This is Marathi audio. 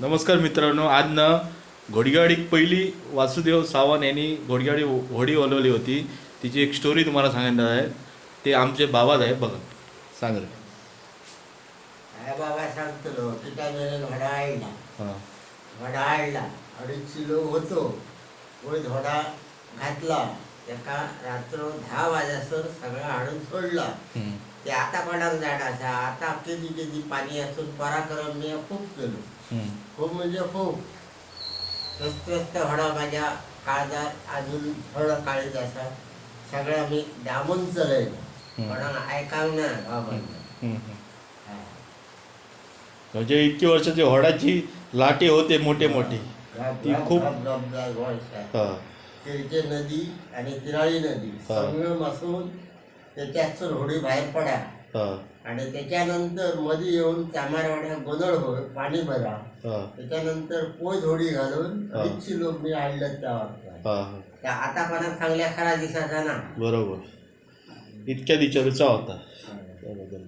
नमस्कार मित्रांनो, आज ना घोडीगाडीक पहिली वासुदेव सावंत यांनी घोडीगाडी होडी ओलवली होती. तिची एक स्टोरी तुम्हाला सांगणार आहे. ते आमचे बाबाच आहे, बघा सांग रे. काय बाबा सांगतो की काय वेळेला घोडा आणला. हां घोडा आणला 2.5 किलो होतो. वय घोडा घातला एका रात्र 10 वाजासर सगळं हाडून सोडला. ते आता कोणाक जाण आसा, आता केदी पाणी असून पराक्रम मी खूप केलो. खूप म्हणजे खूप स्वस्त घोडा माझ्या काळजात अजून थोडं काळीज असा. सगळं मी दामून चलयलो, कोणाक ऐकांक ना बाबांना. म्हणजे इतकी वर्षाची होडाची लाटे होते मोठे मोठे. ती खूप हां तिरके नदी आणि तिराळी नदी संगम असून त्याच्यातून होडी बाहेर पडा. हां आणि त्याच्यानंतर मध्ये येऊन चामारवाड्या गोंधळ होय, पाणी भरा. हां त्याच्यानंतर पोय होडी घालून 2.5 लोक मी आणलं त्या वाटतं. हां त्या आता कोणाक चांगल्या खरा दिसाचा ना. बरोबर. इतक्या दिवसाचा होता त्याबद्दल.